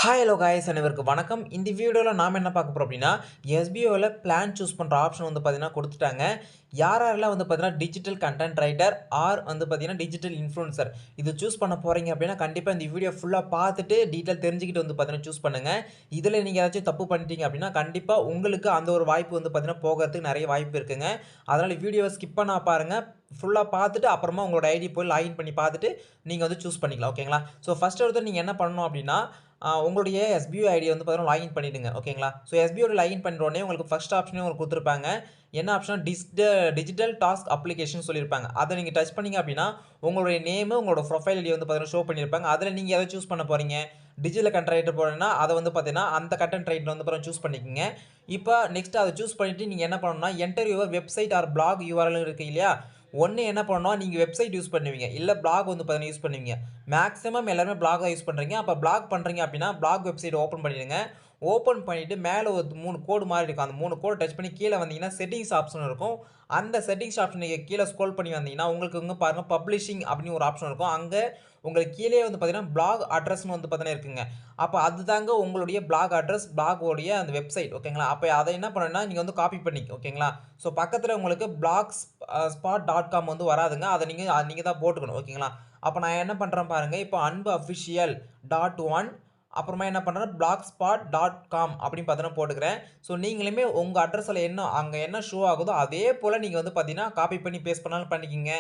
Hi hello guys அனைவருக்கு வணக்கம். இந்த வீடியோவில் நாம் என்ன பார்க்க போகிறோம் அப்படின்னா, எஸ்பிஓவில் பிளான் சூஸ் பண்ணுற ஆப்ஷன் வந்து பார்த்தீங்கன்னா கொடுத்துட்டாங்க. யாரெல்லாம் வந்து பார்த்தீங்கன்னா டிஜிட்டல் கண்டென்ட் ரைட்டர் ஆர் வந்து பார்த்தீங்கன்னா டிஜிட்டல் இன்ஃப்ளூன்சர் இது சூஸ் பண்ண போகிறீங்க அப்படின்னா கண்டிப்பாக இந்த வீடியோ ஃபுல்லாக பார்த்துட்டு டீட்டெயில் தெரிஞ்சுக்கிட்டு வந்து பார்த்தீங்கன்னா சூஸ் பண்ணுங்கள். இதில் நீங்கள் ஏதாச்சும் தப்பு பண்ணிட்டீங்க அப்படின்னா கண்டிப்பாக உங்களுக்கு அந்த ஒரு வாய்ப்பு வந்து பார்த்தீங்கன்னா போகிறதுக்கு நிறைய வாய்ப்பு இருக்குங்க. அதனால் வீடியோவை ஸ்கிப் பண்ண பாருங்கள். ஃபுல்லாக பார்த்துட்டு அப்புறமா உங்களோட ஐடி போய் லாகின் பண்ணி பார்த்துட்டு நீங்கள் வந்து சூஸ் பண்ணிக்கலாம். ஓகேங்களா? ஸோ ஃபஸ்ட்டு ஒருத்தர் நீங்கள் என்ன பண்ணணும் அப்படின்னா உங்களுடைய எஸ்பிஓ ஐடியை வந்து பார்த்தீங்கன்னா லாகின் பண்ணிவிடுங்க. ஓகேங்களா? ஸோ எஸ்பிஓவில் லாகின் பண்ணுற உடனே உங்களுக்கு ஃபஸ்ட் ஆப்ஷனே உங்களுக்கு கொடுத்துருப்பாங்க. என்ன ஆப்ஷன் டிஜிட்டல் டாஸ்க் அப்ளிகேஷன் சொல்லியிருப்பாங்க. அதை நீங்கள் டச் பண்ணிங்க அப்படின்னா உங்களுடைய நேமு உங்களோட ப்ரொஃபைல் ஐடியை வந்து பார்த்தீங்கன்னா ஷோ பண்ணியிருப்பாங்க. அதில் நீங்கள் எதை சூஸ் பண்ண போகிறீங்க, டிஜிட்டல் கண்டென்ட் ரைட்டர் போகிறீங்கன்னா அதை வந்து பார்த்தீங்கன்னா அந்த கண்டென்ட் ரைட்டர் வந்து பார்த்தீங்கன்னா சூஸ் பண்ணிக்கோங்க. இப்போ நெக்ஸ்ட் அதை சூஸ் பண்ணிவிட்டு நீங்கள் என்ன பண்ணணும்னா enter your website or blog URL இருக்குது இல்லையா, ஒன்று என்ன பண்ணணும், நீங்கள் வெப்சைட் யூஸ் பண்ணுவீங்க, இல்லை பிளாக் வந்து பார்த்தீங்கன்னா யூஸ் பண்ணுவீங்க. மேக்ஸிமம் எல்லாருமே பிளாக் தான் யூஸ் பண்ணுறீங்க. அப்போ பிளாக் பண்ணுறீங்க அப்படின்னா பிளாக் வெப்சைட் ஓப்பன் பண்ணிடுங்க. ஓப்பன் பண்ணிவிட்டு மேலே ஒரு 3 கோடு மாதிரி இருக்கும். அந்த 3 கோடு டச் பண்ணி கீழே வந்தீங்கன்னா செட்டிங்ஸ் ஆப்ஷன் இருக்கும். அந்த செட்டிங்ஸ் ஆப்ஷன் நீங்கள் கீழே ஸ்க்ரோல் பண்ணி வந்தீங்கன்னா உங்களுக்கு இங்கே பாருங்கள் பப்ளிஷிங் அப்படின்னு ஒரு ஆப்ஷன் இருக்கும். அங்கே உங்களுக்கு கீழே வந்து பார்த்தீங்கன்னா பிளாக் அட்ரஸ்னு வந்து பார்த்தீங்கன்னா இருக்குங்க. அப்போ அதுதாங்க உங்களுடைய பிளாக் அட்ரஸ், பிளாகோடைய அந்த வெப்சைட். ஓகேங்களா? அப்போ அதை என்ன பண்ணணும்னா நீங்கள் வந்து காப்பி பண்ணிக்க. ஓகேங்களா? ஸோ பக்கத்தில் உங்களுக்கு blogspot.com வந்து வராதுங்க. அதை நீங்கள் தான் போட்டுக்கணும். ஓகேங்களா? அப்போ நான் என்ன பண்ணுறேன் பாருங்கள். இப்போ அன்பு அஃபிஷியல் .1 அப்புறமா என்ன பண்ணுறேன் blogspot.com அப்படின்னு பார்த்தீங்கன்னா போட்டுக்கிறேன். ஸோ நீங்களுமே உங்கள் அட்ரஸில் என்ன அங்கே என்ன ஷோ ஆகுதோ அதே போல் நீங்கள் வந்து பார்த்தீங்கன்னா காப்பி பண்ணி பேஸ்ட் பண்ணாலும் பண்ணிக்கிங்க.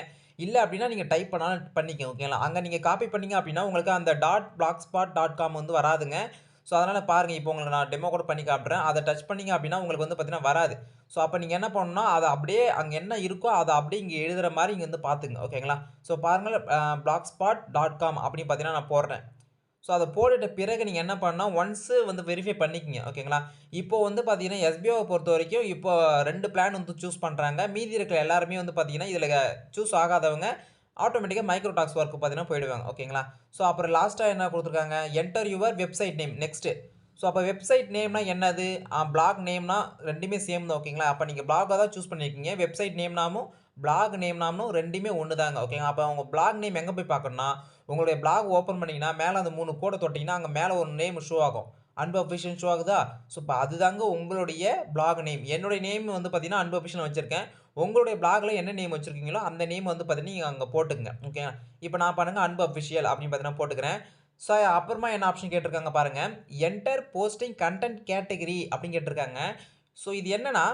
இல்லை அப்படின்னா நீங்கள் டைப் பண்ணாலும் பண்ணிக்கங்க. ஓகேங்களா? அங்கே நீங்கள் காப்பி பண்ணீங்க அப்படின்னா உங்களுக்கு அந்த .blogspot.com வந்து வராதுங்க. ஸோ அதனால் பாருங்கள், இப்போ உங்களுக்கு நான் டெமோ கூட பண்ணி காட்டுறேன். அதை டச் பண்ணீங்க அப்படின்னா உங்களுக்கு வந்து பார்த்தீங்கன்னா வராது. ஸோ அப்போ நீங்கள் என்ன பண்ணணும்னா அதை அப்படியே அங்கே என்ன இருக்கோ அதை அப்படியே இங்கே எழுதுகிற மாதிரி இங்கே வந்து பார்த்துங்க. ஓகேங்களா? ஸோ பாருங்கள் blogspot.com அப்படின்னு பார்த்தீங்கன்னா நான் போடுறேன். ஸோ அதை போட்டுட்ட பிறகு நீங்கள் என்ன பண்ணால் ஒன்ஸு வந்து வெரிஃபை பண்ணிக்கிங்க. ஓகேங்களா? இப்போ வந்து பார்த்தீங்கன்னா எஸ்பிஓவை பொறுத்த வரைக்கும் இப்போ 2 பிளான் வந்து சூஸ் பண்ணுறாங்க. மீதி இருக்கிற எல்லாருமே வந்து பார்த்தீங்கன்னா இதில் சூஸ் ஆகாதவங்க ஆட்டோமேட்டிக்காக மைக்ரோ டாக்ஸ் ஒர்க்கு பார்த்தீங்கன்னா போயிடுவாங்க. ஓகேங்களா? ஸோ அப்புறம் லாஸ்ட்டாக என்ன கொடுத்துருக்காங்க, enter your website name next. So அப்போ வெப்சைட் நேம்னா என்னது, பிளாக் நேம்னா ரெண்டுமே சேம் தான். ஓகேங்களா? அப்போ நீங்கள் பிளாகாக தான் சூஸ் பண்ணியிருக்கீங்க. வெப்சைட் நேம்னாமும் பிளாக் நேம்னாமும் ரெண்டுமே ஒன்று தாங்க. ஓகேங்களா? அப்போ உங்கள் பிளாக் நேம் எங்கே போய் பார்க்கணும்னா உங்களுடைய பிளாக் ஓப்பன் பண்ணிங்கன்னா மேலே அந்த 3 கோடை தொட்டிங்கன்னா அங்கே மேலே ஒரு நேம் ஷோ ஆகும். அன்பு அஃபிஷியல் ஷோ ஆகுதா? ஸோ இப்போ அதுதாங்க உங்களுடைய பிளாக் நேம். என்னுடைய நேம் வந்து பார்த்தீங்கன்னா அன்பு அஃபிஷியல் வச்சிருக்கேன். உங்களுடைய பிளாகில் என்ன நேம் வச்சுருக்கீங்களோ அந்த நேம் வந்து பார்த்தீங்கன்னா நீங்கள் அங்கே போட்டுங்க. ஓகேங்களா? இப்போ நான் பாருங்க அன்பு அஃபிஷியல் அப்படின்னு பார்த்தீங்கன்னா போட்டுக்கிறேன். ஸோ அப்புறமா என்ன ஆப்ஷன் கேட்டிருக்காங்க பாருங்கள், என்டர் போஸ்டிங் கண்டென்ட் கேட்டகரி அப்படின்னு கேட்டிருக்காங்க. ஸோ இது என்னன்னா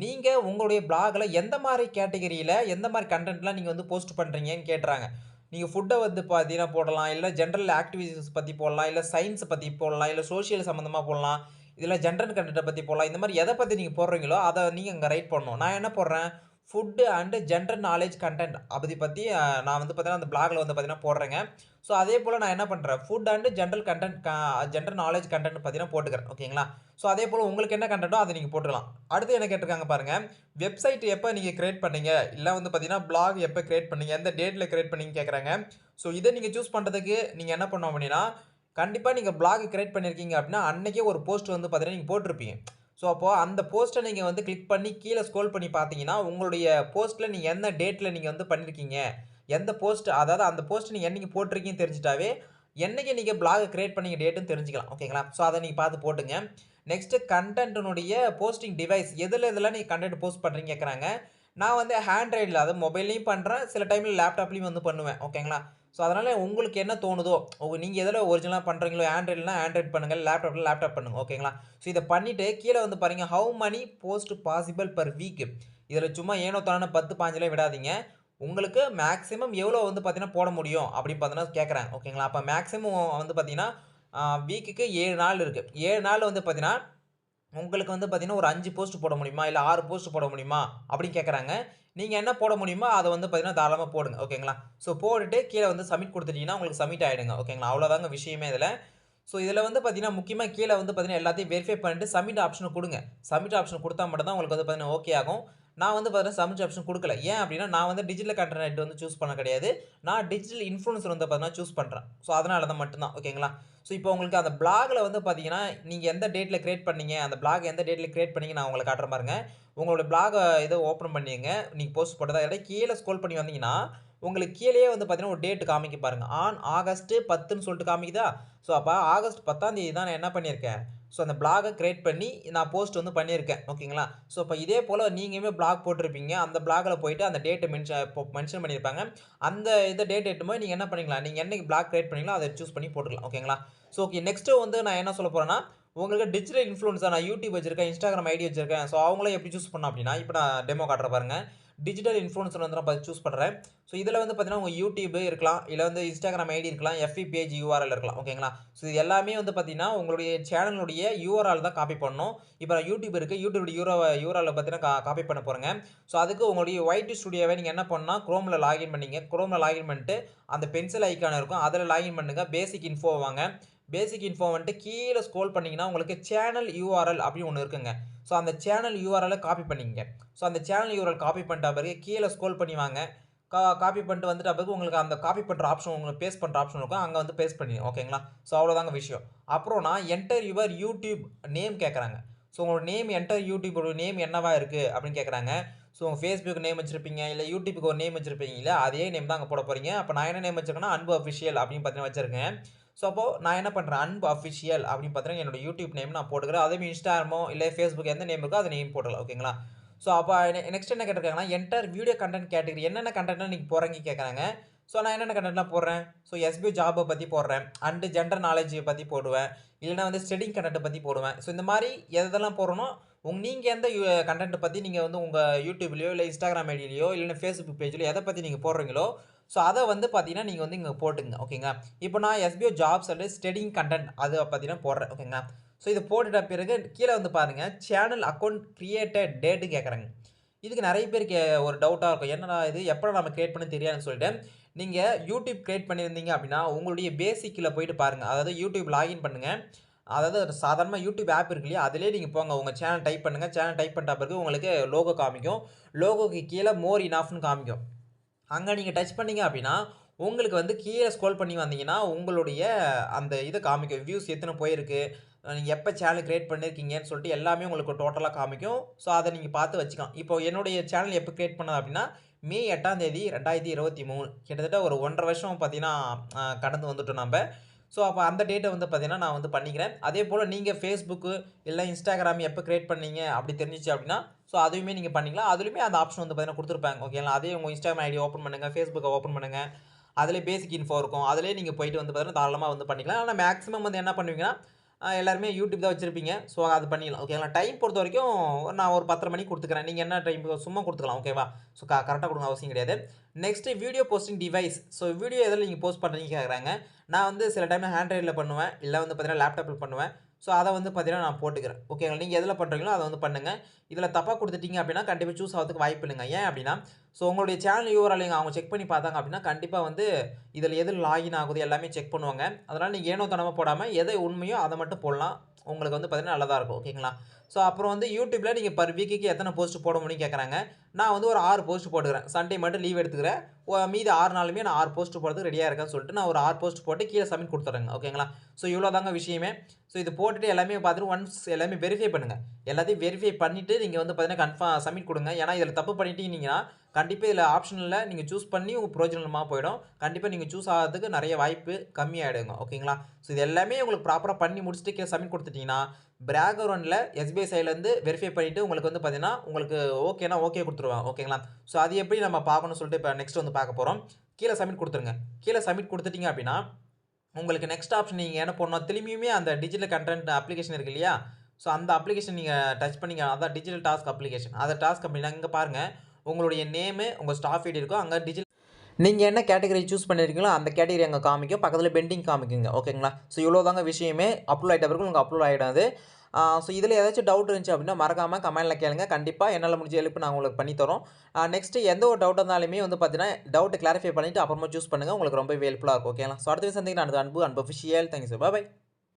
நீங்கள் உங்களுடைய பிளாகில் எந்த மாதிரி கேட்டகரியில் எந்த மாதிரி கண்டென்ட்லாம் நீங்கள் வந்து போஸ்ட் பண்ணுறீங்கன்னு கேட்டுறாங்க. நீங்கள் ஃபுட்டை வந்து பார்த்தீங்கன்னா போடலாம், இல்லை ஜென்ரல் ஆக்டிவிட்டீஸ் பற்றி போடலாம், இல்லை சயின்ஸை பற்றி போடலாம், இல்லை சோஷியல் சம்மந்தமாக போடலாம், இதில் ஜென்ரல் கண்டென்ட்டை பற்றி போடலாம். இந்த மாதிரி எதை பற்றி நீங்கள் போடுறீங்களோ அதை நீங்கள் அங்கே ரைட் பண்ணணும். நான் என்ன போடுறேன், food and general knowledge content அதை பற்றி நான் வந்து பார்த்தீங்கன்னா அந்த பிளாகில் வந்து பார்த்தீங்கன்னா போடுறேங்க. ஸோ அதே போல் நான் என்ன பண்ணுறேன், food and general content general knowledge content பார்த்தீங்கன்னா போட்டுக்கிறேன். ஓகேங்களா? ஸோ அதே போல் உங்களுக்கு என்ன கண்டென்ட்டோ அதை நீங்கள் போட்டுக்கலாம். அடுத்து என்ன கேட்டிருக்காங்க பாருங்கள், வெப்சைட் எப்போ நீங்கள் கிரியேட் பண்ணீங்க, இல்லை வந்து பார்த்தீங்கன்னா பிளாக் எப்போ கிரியேட் பண்ணீங்க, எந்த டேட்டில் கிரியேட் பண்ணீங்கன்னு கேட்குறாங்க. ஸோ இதை நீங்கள் சூஸ் பண்ணுறதுக்கு நீங்கள் என்ன பண்ணணும் அப்படின்னா, கண்டிப்பாக நீங்கள் பிளாக் கிரியேட் பண்ணியிருக்கீங்க அப்படின்னா அன்றைக்கே ஒரு போஸ்ட் வந்து பார்த்தீங்கன்னா நீங்கள் போட்டிருப்பீங்க. ஸோ அப்போது அந்த போஸ்ட்டை நீங்கள் வந்து கிளிக் பண்ணி கீழே ஸ்க்ரோல் பண்ணி பார்த்தீங்கன்னா உங்களுடைய போஸ்ட்டில் நீங்கள் எந்த டேட்டில் நீங்கள் வந்து பண்ணியிருக்கீங்க, எந்த போஸ்ட் அதாவது அந்த போஸ்ட் நீங்கள் என்னைக்கு போட்டிருக்கீங்கன்னு தெரிஞ்சிட்டாவே என்னைக்கு நீங்கள் பிளாக் கிரியேட் பண்ணீங்க டேட்டுன்னு தெரிஞ்சுக்கலாம். ஓகேங்களா? ஸோ அதை நீங்கள் பார்த்து போட்டுங்க. நெக்ஸ்ட்டு கண்டென்ட்னுடைய போஸ்டிங் டிவைஸ் எதெல்லாம் நீங்கள் கண்டென்ட் போஸ்ட் பண்ணுறீங்க கேட்குறாங்க. நான் வந்து ஹேண்ட்ரைடில் அதாவது மொபைல்லையும் பண்ணுறேன், சில டைமில் லேப்டாப்லேயும் வந்து பண்ணுவேன். ஓகேங்களா? ஸோ அதனால் உங்களுக்கு என்ன தோணுதோ நீங்கள் எதில் ஒரிஜினலாக பண்ணுறீங்களோ ஆண்ட்ராய்டுனா ஆண்ட்ராய்டு பண்ணுங்கள், லேப்டாப்பில் லேப்டாப் பண்ணுங்கள். ஓகேங்களா? ஸோ இதை பண்ணிவிட்டு கீழே வந்து பாருங்கள், how many post possible per week. இதில் சும்மா ஏனோ தானே 10 15 விடாதீங்க. உங்களுக்கு மேக்ஸிமம் எவ்வளோ வந்து பார்த்தீங்கன்னா போட முடியும் அப்படின்னு பார்த்தீங்கன்னா கேட்குறாங்க. ஓகேங்களா? அப்போ மேக்ஸிமம் வந்து பார்த்தீங்கன்னா வீக்குக்கு 7 நாள் இருக்குது. 7 நாள் வந்து பார்த்தீங்கன்னா உங்களுக்கு வந்து பார்த்தீங்கன்னா ஒரு 5 போஸ்ட் போட முடியுமா, இல்லை 6 போஸ்ட் போட முடியுமா அப்படின்னு கேட்குறாங்க. நீங்கள் என்ன போட முடியுமோ அதை வந்து பார்த்தீங்கன்னா தாராளமாக போடுங்க. ஓகேங்களா? ஸோ போட்டுட்டு கீழே வந்து சப்மிட் கொடுத்துட்டீங்கன்னா உங்களுக்கு சப்மிட் ஆகிடுங்க. ஓகேங்களா? அவ்வளோதாங்க விஷயமே இதில். ஸோ இதில் வந்து பார்த்தீங்கன்னா முக்கியமாக கீழே வந்து பார்த்தீங்கன்னா எல்லாத்தையும் வெரிஃபை பண்ணிட்டு சப்மிட் ஆப்ஷனை கொடுங்க. சப்மிட் ஆப்ஷன் கொடுத்தா மட்டும் தான் உங்களுக்கு வந்து பார்த்தீங்கன்னா ஓகே ஆகும். நான் வந்து பார்த்தீங்கன்னா சப்மிட் ஆப்ஷன் கொடுக்கல. ஏன் அப்படின்னா நான் வந்து டிஜிட்டல் கண்டென்ட் வந்து சூஸ் பண்ண கிடையாது. நான் டிஜிட்டல் இன்ஃப்ளூயன்சர் வந்து பார்த்தீங்கன்னா சூஸ் பண்ணுறேன். ஸோ அதனால தான் மட்டும்தான். ஓகேங்களா? ஸோ இப்போ உங்களுக்கு அந்த பிளாகில் வந்து பார்த்தீங்கன்னா நீங்கள் எந்த டேட்டில் கிரியேட் பண்ணீங்க, அந்த பிளாக் எந்த டேட்டில் கிரியேட் பண்ணீங்க நான் உங்களுக்கு காட்டுறேன் பாருங்க. உங்களோட பிளாகை இதை ஓப்பன் பண்ணிங்க. நீங்கள் போஸ்ட் போட்டதா இடையே கீழே ஸ்க்ரோல் பண்ணி வந்தீங்கன்னா உங்களுக்கு கீழயே வந்து பார்த்தீங்கன்னா, ஒரு டேட் காமிக்கும் பாருங்க. ஆன் ஆகஸ்ட் 10ன்னு சொல்லிட்டு காமிக்குதா? ஸோ, அப்ப ஆகஸ்ட் 10ஆம் தேதி தான் நான் என்ன பண்ணியிருக்கேன், ஸோ அந்த பிளாக கிரியேட் பண்ணி நான் போஸ்ட் வந்து பண்ணியிருக்கேன். ஓகேங்களா? ஸோ, இப்ப இதே போல நீங்களுமே பிளாக் போட்டிருப்பீங்க. அந்த பிளாக்ல போயிட்டு அந்த டேட்ட மென்ஷன் பண்ணியிருப்பாங்க. அந்த இத டேட் எட்டும்போது நீங்க என்ன பண்ணிக்கலாம், நீங்க என்னைக்கு பிளாக் கிரியேட் பண்ணீங்களோ அத சூஸ் பண்ணி போட்டுக்கலாம். ஓகேங்களா? So, okay. நெக்ஸ்ட் வந்து நான் என்ன சொல்லப் போறேன்னா, உங்களுக்கு டிஜிட்டல் இன்ஃப்ளூயன்ஸர் நான் YouTube வச்சிருக்கேன், Instagram ஐடி வச்சிருக்கேன். ஸோ, அவங்கள எப்படி சூஸ் பண்ணணும் அப்படின்னா, இப்ப நான் டெமோ காட்டுறேன் பாருங்க. டிஜிட்டல் இன்ஃப்ளூயன்சர் வந்து நான் சூஸ் பண்றேன். ஸோ, இதுல வந்து பார்த்தீங்கன்னா, உங்க YouTube இருக்கலாம், இல்ல வந்து Instagram ஐடி இருக்கலாம், FB பேஜ் URL இருக்கலாம். ஓகேங்களா? ஸோ, இது எல்லாமே வந்து பார்த்தீங்கன்னா, உங்களுடைய சேனலுடைய URL தான் காப்பி பண்ணணும். இப்ப நான் YouTube இருக்கு. YouTube URL பார்த்தீங்கன்னா காப்பி பண்ண போறேங்க. ஸோ, அதுக்கு உங்களுடைய ஒயிட் ஸ்டுடியோவை நீங்க என்ன பண்ணணும்னா, Chromeல லாகின் பண்ணீங்க. Chromeல லாகின் பண்ணிட்டு, அந்த பென்சில் ஐகான் இருக்கும். அதுல லாகின் பண்ணுங்க. பேசிக் இன்ஃபோ வாங்க. பேசிக் இன்ஃபோ வந்துட்டு கீழ ஸ்க்ரோல் பண்ணீங்கன்னா, உங்களுக்கு சேனல் URL அப்படின்னு ஒண்ணு இருக்குங்க. ஸோ, அந்த சேனல் URL காப்பி பண்ணிக்கங்க. ஸோ, அந்த சேனல் URL காப்பி பண்ணிட்ட பிறகு கீழ ஸ்க்ரோல் பண்ணி வாங்க. காப்பி பண்ணிட்டு வந்துட்ட பிறகு உங்களுக்கு அந்த காப்பி பண்ற ஆப்ஷன் உங்களுக்கு பேஸ்ட் பண்ற ஆப்ஷன் இருக்கும். அங்க வந்து பேஸ்ட் பண்ணிடுங்க. ஓகேங்களா? ஸோ, அவ்வளோதாங்க விஷயம். அப்புறம் நான் என்டர் யுவர் யூடியூப் நேம் கேட்கறாங்க. ஸோ, உங்களோட நேம் என்டர் யூடியூபோட நேம் என்னவா இருக்கு அப்படின்னு கேட்கறாங்க. ஸோ, உங்க Facebook நேம் வச்சிருப்பீங்க, இல்ல YouTubeக்கு ஒரு நேம் வச்சிருப்பீங்க இல்ல, அதே நேம் தான் அங்க போடப் போறீங்க. அப்ப நான் என்ன நேம் வச்சிருக்கேன்னா, அன்பு அஃபிஷியல் அப்படின்னு பார்த்தீங்கன்னா வச்சிருக்கேன். ஸோ, அப்போ நான் என்ன பண்றேன், அன்பு அஃபிஷியல் அப்படின்னு பார்த்தீங்கன்னா, என்னோட YouTube நேம் நான் போட்டுக்கிறேன். அதே மாரி Instagramமோ இல்ல Facebook எந்த நேம் இருக்கோ, அந்த நேம் போட்டுக்கலாம். ஓகேங்களா? ஸோ, அப்ப நெக்ஸ்ட் என்ன கேட்டிருக்காங்கன்னா, என்டர் வீடியோ கன்டென்ட் கேட்டகரி என்னென்ன கன்டென்ட்லாம் நீங்க போடுறீங்கன்னு கேட்கறாங்க. ஸோ, நான் என்னென்ன கன்டென்ட்லாம் போடுறேன். ஸோ, SBO ஜாப்ப பத்தி போடுறேன். அண்ட் ஜெண்டர் நாலேட்ஜ் பத்தி போடுவேன். இல்லன்னா வந்து ஸ்டடிங் கன்டென்ட் பத்தி போடுவேன். ஸோ, இந்த மாரி எதெல்லாம் போடுறனோ, நீங்க எந்த கன்டென்ட் பத்தி நீங்க வந்து உங்க YouTubeலயோ, இல்ல Instagram ஐடிலயோ, இல்லன்னா Facebook பேஜ்லயோ எத பத்தி நீங்க போடுறீங்களோ, ஸோ, அத வந்து பார்த்தீங்கன்னா, நீங்க வந்து இங்க போட்டுக்கங்க. ஓகேங்களா? இப்ப நான் SBO jobs and studying content அத பார்த்தீங்கன்னா போடுறேன். ஓகேங்களா? ஸோ, இது போட்டுட்ட பிறகு கீழ வந்து பாருங்க, சேனல் அக்கவுண்ட் கிரியேட்டட் டேட் கேட்கறாங்க. இதுக்கு நெறைய பேருக்கு ஒரு டவுட்டா இருக்கும். என்னடா இது எப்படா நம்ம கிரியேட் பண்ண தெரியாதுன்னு சொல்லிட்டு, நீங்க YouTube கிரியேட் பண்ணியிருந்தீங்க அப்படின்னா, உங்களுடைய பேசிக்ல போயிட்டு பாருங்க. அதாவது YouTube லாகின் பண்ணுங்க. அதாவது சாதாரணமா YouTube ஆப் இருக்கு இல்லையா? அதிலேயே நீங்க போங்க. உங்க சேனல் டைப் பண்ணுங்க. சேனல் டைப் பண்ணிட்ட பிறகு உங்களுக்கு லோகோ காமிக்கும். லோகோக்கு கீழ மோர் இனஃப்ன்னு காமிக்கும். அங்க நீங்க டச் பண்ணீங்க அப்படின்னா, உங்களுக்கு வந்து கீழ ஸ்க்ரோல் பண்ணி வந்தீங்கன்னா, உங்களுடைய அந்த இத காமிக்கும். வியூஸ் எத்தன போயிருக்கு, நீங்க எப்ப சேனல் கிரியேட் பண்ணியிருக்கீங்கன்னு சொல்லிட்டு எல்லாமே உங்களுக்கு டோட்டலா காமிக்கும். ஸோ, அத நீங்க பார்த்து வச்சுக்கலாம். இப்போ என்னுடைய சேனல் எப்ப கிரியேட் பண்ணது அப்படின்னா, மே 8ஆம் தேதி 2023 கிட்டத்தட்ட ஒரு 1 1/2 வருஷம் பார்த்தீங்கன்னா, கடந்து வந்துட்டோம் நம்ப. ஸோ, அப்ப அந்த டேட்ட வந்து பார்த்தீங்கன்னா, நான் வந்து பண்ணிக்கிறேன். அதேபோல நீங்க Facebook இல்ல Instagram எப்ப கிரியேட் பண்ணீங்க அப்படி தெரிஞ்சுச்சு அப்படின்னா, ஸோ, அதுவுமே நீங்க பண்ணிக்கலாம். அதிலுமே அந்த ஆப்ஷன் வந்து பார்த்தீங்கன்னா குடுத்துருப்பாங்க. ஓகேங்களா? அதே உங்க Instagram ஐடி ஓப்பன் பண்ணுங்க. Facebookஅ ஓப்பன் பண்ணுங்க. அதிலேயே பேசிக் இன்ஃபோ இருக்கும். அதிலேயே நீங்க போயிட்டு வந்து பார்த்தீங்கன்னா, தாராளமா வந்து பண்ணிக்கலாம். ஆனா மேக்ஸிமம் வந்து என்ன பண்ணுவீங்கன்னா, எல்லாருமே YouTube தான் வச்சிருப்பீங்க. ஸோ, அது பண்ணிக்கலாம். ஓகேங்களா? டைம் பொறுத்தவரைக்கும் நான் ஒரு 10:30 மணிக்கு குடுத்துக்கிறேன். நீங்க என்ன டைம் சும்மா குடுத்துக்கலாம். ஓகேவா? ஸோ, கரெக்ட்டா குடுக்கணும்னு அவசியம் கிடையாது. Next video posting device. So, video எதுல நீங்க போஸ்ட் பண்றீங்கன்னு கேட்கறாங்க. நான் வந்து சில டைம் ஆண்ட்ராய்டுல பண்ணுவேன். இல்ல வந்து பார்த்தீங்கன்னா, லேப்டாப்ல பண்ணுவேன். ஸோ, அத வந்து பார்த்தீங்கன்னா, நான் போட்டுக்கிறேன். ஓகேங்களா? நீங்க எதுல பண்றீங்களோ அத வந்து பண்ணுங்க. இதுல தப்பா குடுத்துட்டீங்க அப்படின்னா, கண்டிப்பா சூஸ் ஆவறதுக்கு வாய்ப்பு இல்லங்க. ஏன் அப்படின்னா, ஸோ, உங்களுடைய சேனல் URL அவங்க செக் பண்ணி பார்த்தாங்க அப்படின்னா, கண்டிப்பா வந்து இதுல எது லாகின் ஆகுது எல்லாமே செக் பண்ணுவாங்க. அதனால நீங்க ஏனோ தானோமா போடாம, எது உண்மையோ அத மட்டும் போடலாம். உங்களுக்கு வந்து பார்த்தீங்கன்னா, நல்லதா இருக்கும். ஓகேங்களா? ஸோ, அப்புறம் வந்து YouTubeல நீங்க பெர் வீக்குக்கு எத்தன போஸ்ட் போட முடியும்னு கேட்கறாங்க. நான் வந்து ஒரு 6 போஸ்ட் போட்டுக்கிறேன். சண்டே மட்டும் லீவ் எடுத்துக்கிறேன். மீதி 6 நாளுமே நான் 6 போஸ்ட் போடுறதுக்கு ரெடியா இருக்கேன்னு சொல்லிட்டு, நான் ஒரு 6 போஸ்ட் போட்டு கீழ சப்மிட் குடுத்துர்றேங்க. ஓகேங்களா? ஸோ, இவ்வளோதாங்க விஷயமே. ஸோ, இது போட்டுட்டு எல்லாமே பார்த்துட்டு ஒன்ஸ் எல்லாமே வெரிஃபை பண்ணுங்க. எல்லாத்தையும் வெரிஃபை பண்ணிட்டு நீங்க வந்து பார்த்தீங்கன்னா, சப்மிட் குடுங்க. ஏன்னா, இதுல தப்பு பண்ணிட்டீங்கன்னா, கண்டிப்பா இதுல ஆப்ஷன்ல நீங்க சூஸ் பண்ணி உங்க பிரயோஜனமா போயிடும். கண்டிப்பா நீங்க சூஸ் ஆகுறதுக்கு நெறைய வாய்ப்பு கம்மியாயிடுங்க. ஓகேங்களா? ஸோ, இது எல்லாமே உங்களுக்கு ப்ராப்பரா பண்ணி முடிச்சுட்டு கீழ சப்மிட் குடுத்துட்டீங்கன்னா, பேக்கிரவுண்ட்ல SBI சைட்லருந்து வெரிஃபை பண்ணிட்டு உங்களுக்கு வந்து பார்த்தீங்கன்னா, உங்களுக்கு ஓகேன்னா ஓகே குடுத்துருவாங்க. ஓகேங்களா? ஸோ, அது எப்படி நம்ம பார்க்கணும்னு சொல்லிட்டு இப்ப நெக்ஸ்ட் வந்து பார்க்க போறோம். கீழ சப்மிட் குடுத்துருங்க. கீழ சப்மிட் குடுத்துட்டீங்க அப்படின்னா, உங்களுக்கு நெக்ஸ்ட் ஆப்ஷன் நீங்க என்ன பண்ணணும், திரும்பியுமே அந்த டிஜிட்டல் கன்டென்ட் அப்ளிகேஷன் இருக்கு இல்லையா? ஸோ, அந்த அப்ளிகேஷன் நீங்க டச் பண்ணீங்க. அதான் டிஜிட்டல் டாஸ்க் அப்ளிகேஷன். அத டாஸ்க் அப்படின்னா இங்க பாருங்க. உங்களுடைய நேமு, உங்க ஸ்டாஃப் ஐடி இருக்கும். அங்க நீங்க என்ன கேட்டகரி சூஸ் பண்ணியிருக்கீங்களோ, அந்த கேட்டகரி அங்க காமிக்கும். பக்கத்துல பெண்டிங் காமிக்குங்க. ஓகேங்களா? ஸோ, இவ்வளோதாங்க விஷயமே. அப்லோட் ஆயிட்ட பிறகு உங்களுக்கு அப்லோட் ஆயிடும் அது. ஸோ, இதுல ஏதாச்சும் டவுட் இருந்துச்சு அப்படின்னா, மறக்காம கமெண்ட்ல கேளுங்க. கண்டிப்பா என்னால முடிஞ்ச ஹெல்ப் நான் உங்களுக்கு பண்ணி தரோம். நெக்ஸ்ட் எந்த ஒரு டவுட் இருந்தாலுமே வந்து பார்த்தீங்கன்னா, டவுட் கிளாரிஃபை பண்ணிட்டு அப்புறமா சூஸ் பண்ணுங்க. உங்களுக்கு ரொம்பவே ஹெல்ப்ஃபுல்லா இருக்கும். ஓகேங்களா? ஸோ, அடுத்த சந்திக்கிறேன். அன்பு அன்பு official. Thank you sir. Bye.